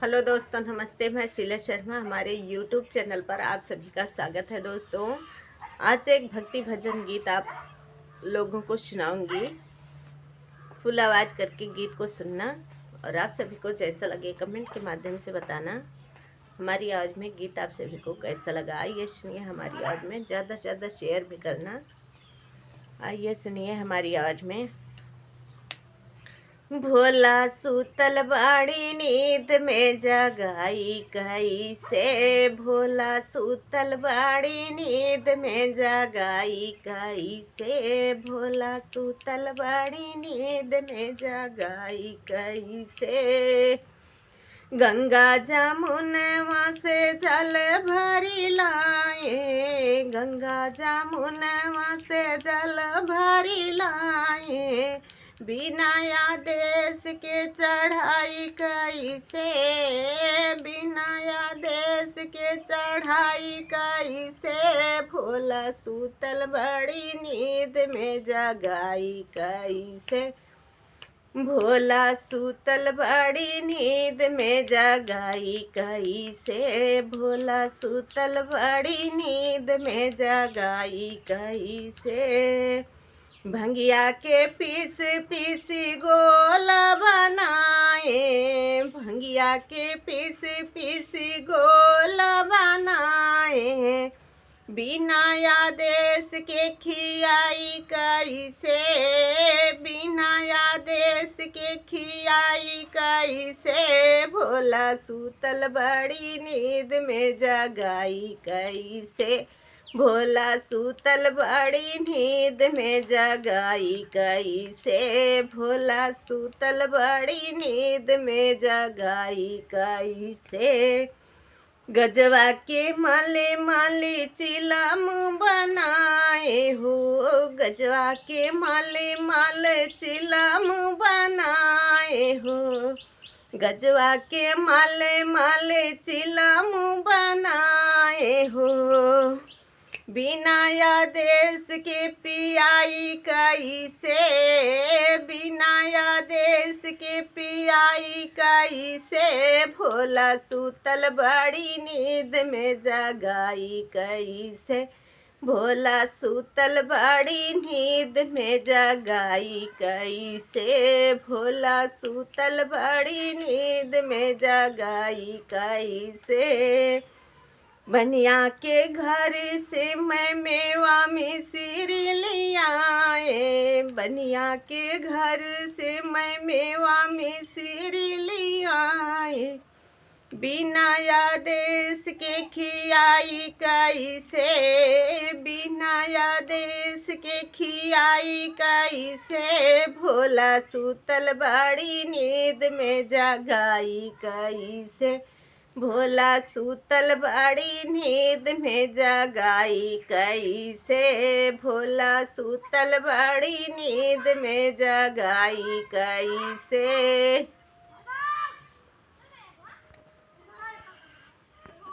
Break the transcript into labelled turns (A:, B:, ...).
A: Hello दोस्तों, नमस्ते। मैं शीला शर्मा, हमारे यूट्यूब चैनल पर आप सभी का स्वागत है। दोस्तों, आज एक भक्ति भजन गीत आप लोगों को सुनाऊंगी। फुल आवाज़ करके गीत को सुनना और आप सभी को जैसा लगे कमेंट के माध्यम से बताना। हमारी आवाज़ में गीत आप सभी को कैसा लगा, आइए सुनिए। हमारी आवाज़ में ज़्यादा से ज़्यादा शेयर भी करना। आइए सुनिए हमारी आवाज़ में। भोला सूतल बाड़ी नींद में जगाई कैसे, भोला सूतल बाड़ी नींद में जगाई कैसे, भोला सूतल बाड़ी नींद में जगाई कैसे। गंगा जमुनवा से जल भरी लाए, गंगा जमुनवा से जल भरी लाए, बिना आदेश के चढ़ाई कैसे, बिना आदेश के चढ़ाई कैसे, भोला सूतल बड़ी नींद में जगाई कैसे, भोला सूतल बड़ी नींद में जगाई कैसे, भोला सूतल बड़ी नींद में जगाई कैसे। भंगिया के पीस पीस गोला बनाए, भंगिया के पीस पीस गोला बनाए, बिना आदेश के खियाई कैसे, बिना आदेश के खियाई कैसे, भोला सूतल बड़ी नींद में जगाई कैसे, भोला सूतल बड़ी नींद में जगाई कैसे, भोला सूतल बड़ी नींद में जगाई कैसे। गजवा के माले माले चिलम बनाए हो, गजवा के माले माले चिलम बनाए हो, गजवा के माले माले चिलम बनाए हो, बिना आदेश के पियाई कैसे, बिना आदेश के पियाई कैसे, भोला सूतल बड़ी नींद में जगाई कैसे, भोला सूतल बड़ी नींद में जगाई कैसे, भोला सूतल बड़ी नींद में जगाई कैसे। बनिया के घर से मैं मेवा मिश्री लियाए, बनिया के घर से मैं मेवा मिश्री लियाए, बिना आदेश के खियाई कैसे, बिना आदेश के खियाई कैसे, भोला सूतल बड़ी नींद में जगाई कैसे, भोला सूतल बड़ी नींद में जगाई कैसे, भोला सूतल बड़ी नींद में जगाई कैसे।